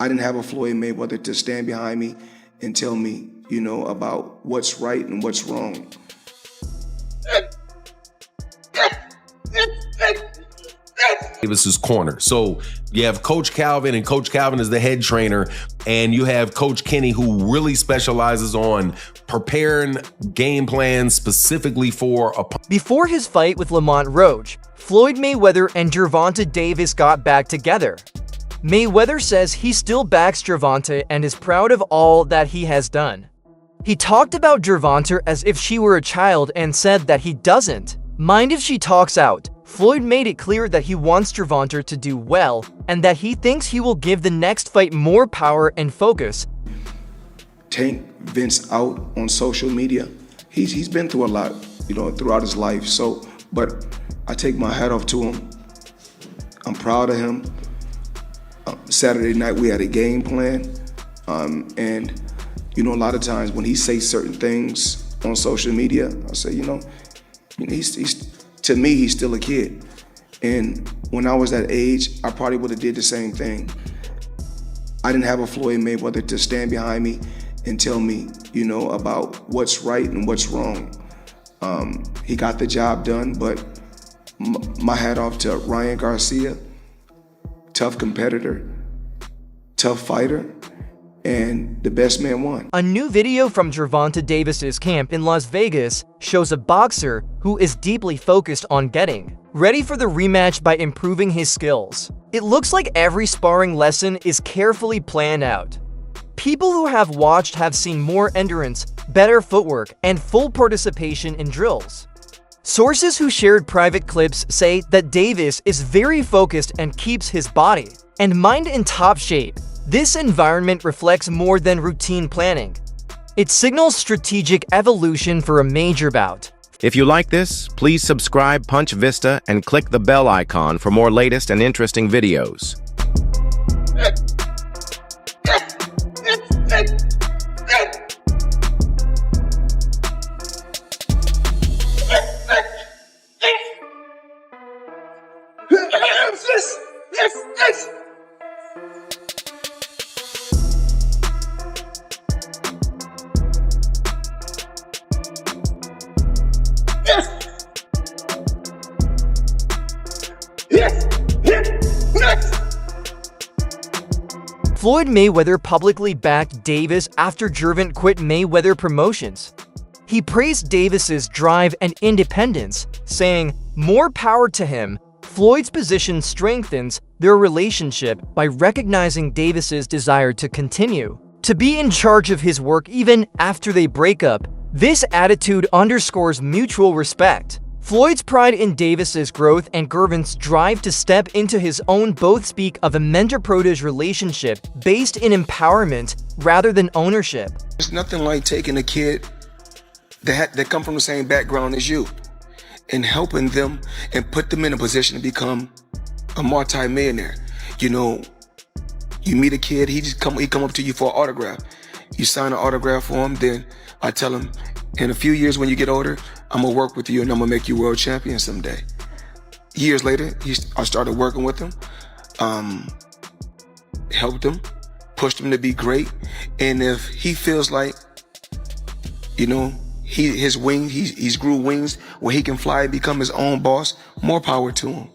I didn't have a Floyd Mayweather to stand behind me and tell me, about what's right and what's wrong. Davis's corner. So you have Coach Calvin, and Coach Calvin is the head trainer, and you have Coach Kenny, who really specializes on preparing game plans specifically for a... Before his fight with Lamont Roach, Floyd Mayweather and Gervonta Davis got back together. Mayweather says he still backs Gervonta and is proud of all that he has done. He talked about Gervonta as if she were a child and said that he doesn't mind if she talks out. Floyd made it clear that he wants Gervonta to do well and that he thinks he will give the next fight more power and focus. Tank Vince out on social media. He's been through a lot, throughout his life. But I take my hat off to him. I'm proud of him. Saturday night we had a game plan, and a lot of times when he says certain things on social media, I say, he's to me, he's still a kid. And when I was that age, I probably would have did the same thing. I didn't have a Floyd Mayweather to stand behind me and tell me, about what's right and what's wrong. He got the job done, but my hat off to Ryan Garcia, tough competitor, tough fighter, and the best man won. A new video from Gervonta Davis's camp in Las Vegas shows a boxer who is deeply focused on getting ready for the rematch by improving his skills. It looks like every sparring lesson is carefully planned out. People who have watched have seen more endurance, better footwork, and full participation in drills. Sources who shared private clips say that Davis is very focused and keeps his body and mind in top shape. This environment reflects more than routine planning. It signals strategic evolution for a major bout. If you like this, please subscribe Punch Vista and click the bell icon for more latest and interesting videos. Floyd Mayweather publicly backed Davis after Gervonta quit Mayweather Promotions. He praised Davis's drive and independence, saying, "More power to him." Floyd's position strengthens their relationship by recognizing Davis's desire to continue to be in charge of his work even after they break up. This attitude underscores mutual respect. Floyd's pride in Davis's growth and Gervonta's drive to step into his own both speak of a mentor-protégé relationship based in empowerment rather than ownership. There's nothing like taking a kid that come from the same background as you and helping them and put them in a position to become a multi-millionaire. You meet a kid, he come up to you for an autograph. You sign an autograph for him, then I tell him, in a few years when you get older, I'm gonna work with you and I'm gonna make you world champion someday. Years later, I started working with him, helped him, pushed him to be great. And if he feels like, he's grew wings where he can fly and become his own boss, more power to him.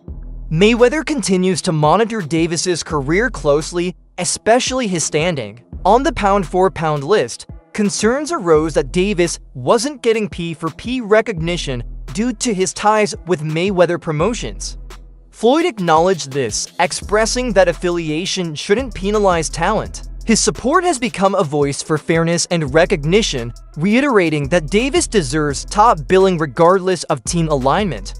Mayweather continues to monitor Davis's career closely, especially his standing. On the pound-for-pound list, concerns arose that Davis wasn't getting P for P recognition due to his ties with Mayweather Promotions. Floyd acknowledged this, expressing that affiliation shouldn't penalize talent. His support has become a voice for fairness and recognition, reiterating that Davis deserves top billing regardless of team alignment.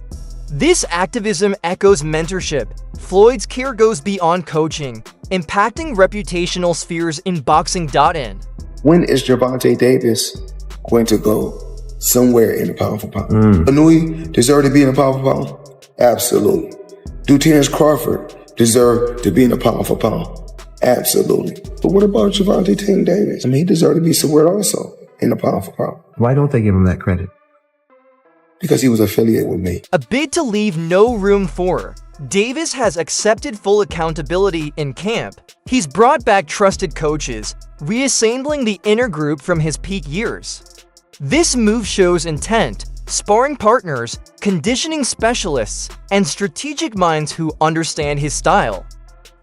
This activism echoes mentorship. Floyd's care goes beyond coaching, impacting reputational spheres in boxing.in. When is Gervonta Davis going to go somewhere in the pound for pound? Anui deserve to be in the pound for pound? Absolutely. Do Terrence Crawford deserve to be in the pound for pound? Absolutely. But what about Gervonta Tank Davis? He deserved to be somewhere also in the pound for pound. Why don't they give him that credit? Because he was affiliated with me. A bid to leave no room for Davis has accepted full accountability in camp. He's brought back trusted coaches, reassembling the inner group from his peak years. This move shows intent, sparring partners, conditioning specialists, and strategic minds who understand his style.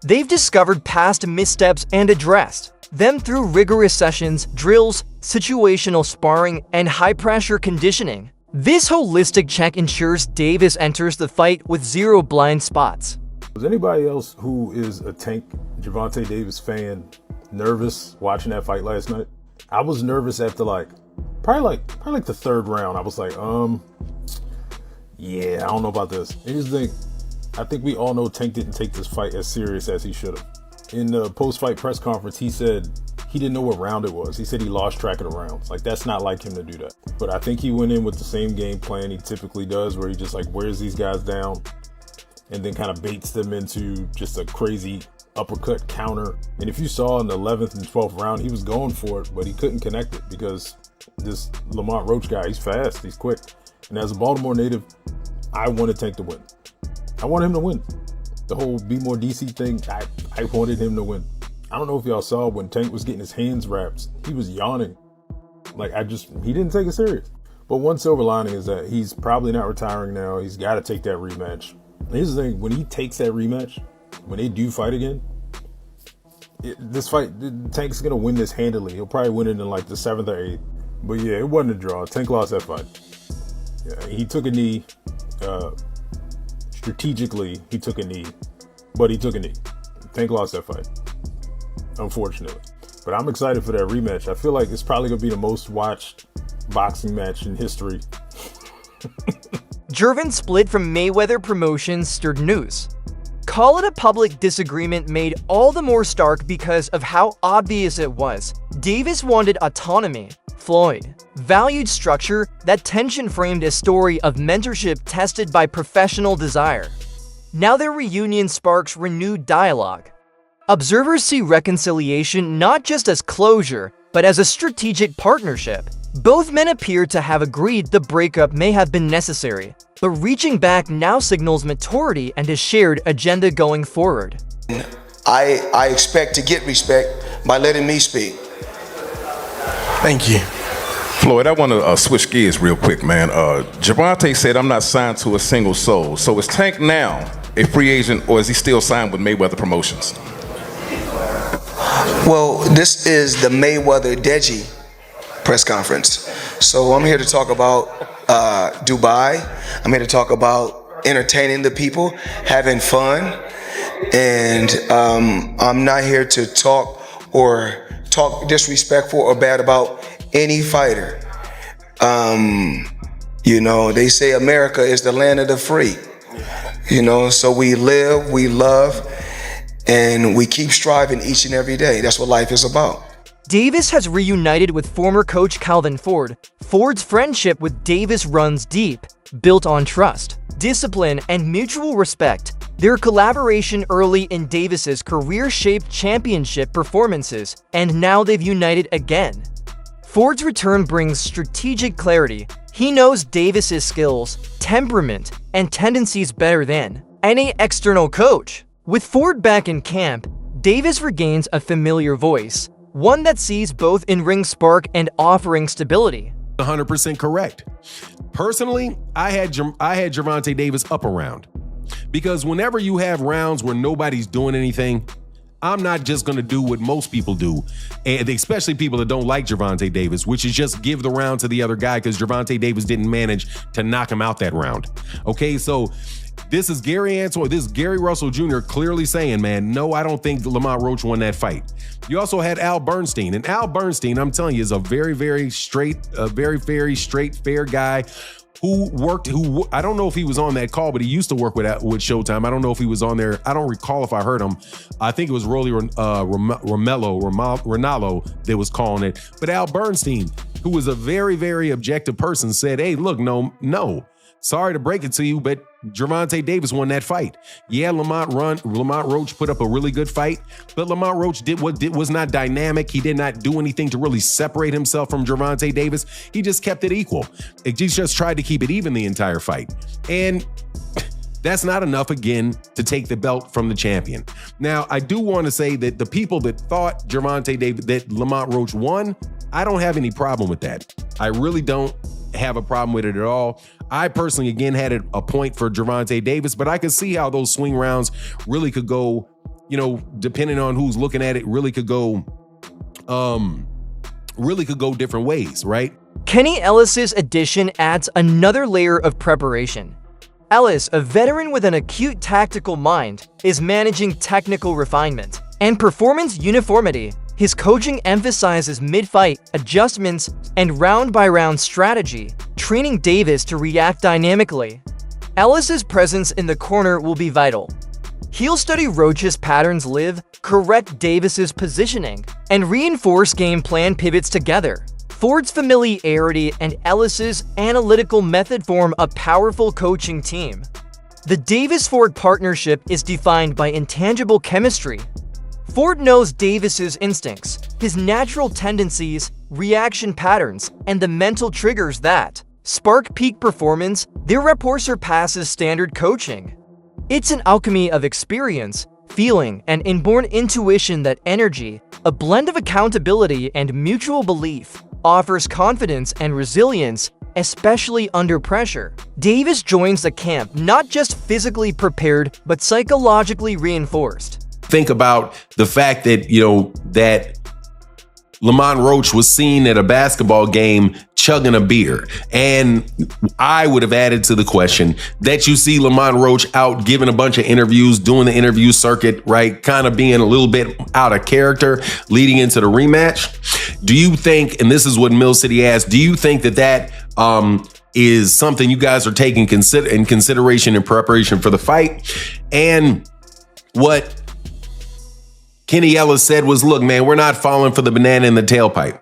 They've discovered past missteps and addressed them through rigorous sessions, drills, situational sparring, and high-pressure conditioning. This holistic check ensures Davis enters the fight with zero blind spots. Was anybody else who is a Tank Gervonta Davis fan nervous watching that fight last night? I was nervous after probably like the third round. I was like, yeah, I don't know about this. Here's the thing. I think we all know Tank didn't take this fight as serious as he should have. In the post-fight press conference, he said he didn't know what round it was. He said he lost track of the rounds. Like, that's not like him to do that. But I think he went in with the same game plan he typically does, where he just wears these guys down and then kind of baits them into just a crazy uppercut counter. And if you saw in the 11th and 12th round, he was going for it, but he couldn't connect it because this Lamont Roach guy, he's fast, he's quick. And as a Baltimore native, I wanted Tank to win. I wanted him to win. The whole Be More DC thing, I wanted him to win. I don't know if y'all saw when Tank was getting his hands wrapped, he was yawning. He didn't take it serious. But one silver lining is that he's probably not retiring now. He's got to take that rematch. And here's the thing, when he takes that rematch, when they do fight again, this fight, Tank's going to win this handily. He'll probably win it in the 7th or 8th. But yeah, it wasn't a draw. Tank lost that fight. Yeah, he took a knee. Strategically, he took a knee. But he took a knee. Tank lost that fight, unfortunately. But I'm excited for that rematch. I feel like it's probably going to be the most watched boxing match in history. Gervonta split from Mayweather Promotions stirred news. Call it a public disagreement made all the more stark because of how obvious it was. Davis wanted autonomy. Floyd valued structure. That tension framed a story of mentorship tested by professional desire. Now their reunion sparks renewed dialogue. Observers see reconciliation not just as closure, but as a strategic partnership. Both men appear to have agreed the breakup may have been necessary, but reaching back now signals maturity and a shared agenda going forward. I expect to get respect by letting me speak. Thank you. Floyd, I want to switch gears real quick, man. Gervonta said, I'm not signed to a single soul. So is Tank now a free agent, or is he still signed with Mayweather Promotions? Well, this is the Mayweather Deji press conference. So I'm here to talk about Dubai. I'm here to talk about entertaining the people, having fun. And I'm not here to talk disrespectful or bad about any fighter. They say America is the land of the free. So we live, we love, and we keep striving each and every day. That's what life is about. Davis has reunited with former coach Calvin Ford. Ford's friendship with Davis runs deep, built on trust, discipline, and mutual respect. Their collaboration early in Davis's career shaped championship performances, and now they've united again. Ford's return brings strategic clarity. He knows Davis's skills, temperament, and tendencies better than any external coach. With Ford back in camp, Davis regains a familiar voice, one that sees both in-ring spark and off-ring stability. 100% correct. Personally, I had Gervonta Davis up a round, because whenever you have rounds where nobody's doing anything, I'm not just going to do what most people do, and especially people that don't like Gervonta Davis, which is just give the round to the other guy because Gervonta Davis didn't manage to knock him out that round. Okay, so this is Gary Russell Jr. clearly saying, man, no, I don't think Lamont Roach won that fight. You also had Al Bernstein, and Al Bernstein, I'm telling you, is a very, very straight, fair guy who I don't know if he was on that call, but he used to work with Showtime. I don't know if he was on there. I don't recall if I heard him. I think it was Rolly Ronaldo that was calling it. But Al Bernstein, who was a very, very objective person, said, hey, look, no. Sorry to break it to you, but Gervonta Davis won that fight. Yeah, Lamont Roach put up a really good fight, but Lamont Roach was not dynamic. He did not do anything to really separate himself from Gervonta Davis. He just kept it equal. He just tried to keep it even the entire fight. And That's not enough, again, to take the belt from the champion. Now, I do want to say that the people that thought that Lamont Roach won, I don't have any problem with that. I really don't have a problem with it at all. I personally, again, had a point for Gervonta Davis, but I could see how those swing rounds really could go, depending on who's looking at it, really could go different ways, right? Kenny Ellis's addition adds another layer of preparation. Ellis, a veteran with an acute tactical mind, is managing technical refinement and performance uniformity. His coaching emphasizes mid-fight adjustments and round-by-round strategy, training Davis to react dynamically. Ellis's presence in the corner will be vital. He'll study Roach's patterns live, correct Davis's positioning, and reinforce game plan pivots together. Ford's familiarity and Ellis's analytical method form a powerful coaching team. The Davis-Ford partnership is defined by intangible chemistry. Ford knows Davis's instincts, his natural tendencies, reaction patterns, and the mental triggers that spark peak performance. Their rapport surpasses standard coaching. It's an alchemy of experience, feeling, and inborn intuition that energy, a blend of accountability and mutual belief, offers confidence and resilience, especially under pressure. Davis joins the camp not just physically prepared, but psychologically reinforced. Think about the fact that, that Lamont Roach was seen at a basketball game chugging a beer. And I would have added to the question that you see Lamont Roach out giving a bunch of interviews, doing the interview circuit, right? Kind of being a little bit out of character leading into the rematch. Do you think, and this is what Mill City asked, do you think that is something you guys are taking in consideration in preparation for the fight? And what Kenny Ellis said was, look, man, we're not falling for the banana in the tailpipe.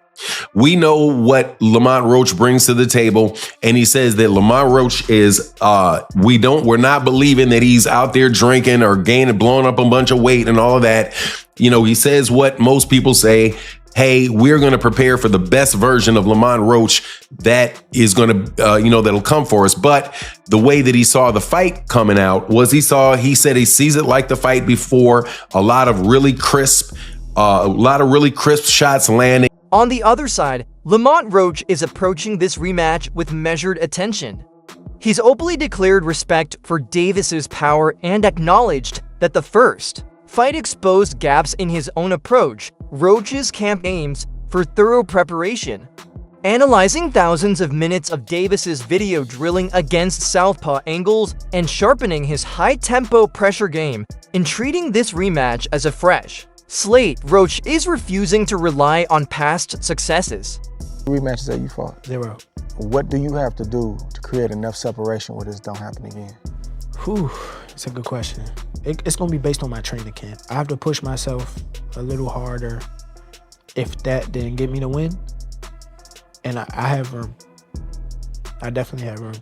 We know what Lamont Roach brings to the table, and he says that Lamont Roach is we're not believing that he's out there drinking or blowing up a bunch of weight and all of that. He says what most people say. Hey, we're going to prepare for the best version of Lamont Roach that is going to, that'll come for us. But the way that he saw the fight coming out was he said he sees it like the fight before, a lot of really crisp shots landing. On the other side, Lamont Roach is approaching this rematch with measured attention. He's openly declared respect for Davis's power and acknowledged that the first fight exposed gaps in his own approach. Roach's camp aims for thorough preparation, analyzing thousands of minutes of Davis's video drilling against southpaw angles and sharpening his high-tempo pressure game in treating this rematch as a fresh slate. Roach is refusing to rely on past successes. Rematches that you fought? 0. What do you have to do to create enough separation where this don't happen again? It's a good question. It's going to be based on my training camp. I have to push myself a little harder. If that didn't get me the win, and I have room. I definitely have room.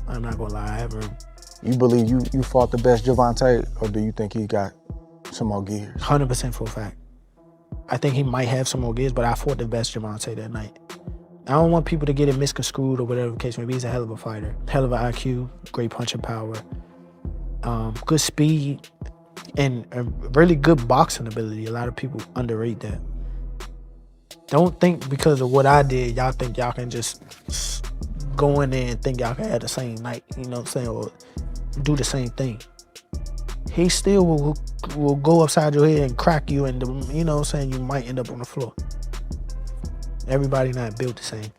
I'm not going to lie, I have room. You believe you fought the best Gervonta, or do you think he got some more gears? 100% for a fact. I think he might have some more gears, but I fought the best Gervonta that night. I don't want people to get it misconstrued or whatever the case may be. He's a hell of a fighter. Hell of an IQ, great punching power. Good speed, and a really good boxing ability. A lot of people underrate that. Don't think because of what I did, y'all think y'all can just go in there and think y'all can have the same night, or do the same thing. He still will go upside your head and crack you, and you might end up on the floor. Everybody not built the same,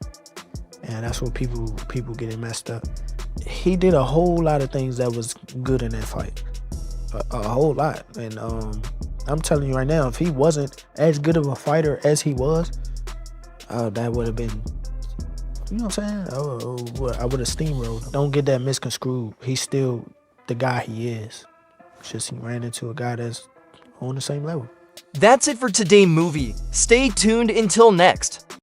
and that's what people get it messed up. He did a whole lot of things that was good in that fight, a whole lot. And I'm telling you right now, if he wasn't as good of a fighter as he was, that would have been, I would have steamrolled. Don't get that misconstrued. He's still the guy he is. It's just he ran into a guy that's on the same level. That's it for Today Movie. Stay tuned until next.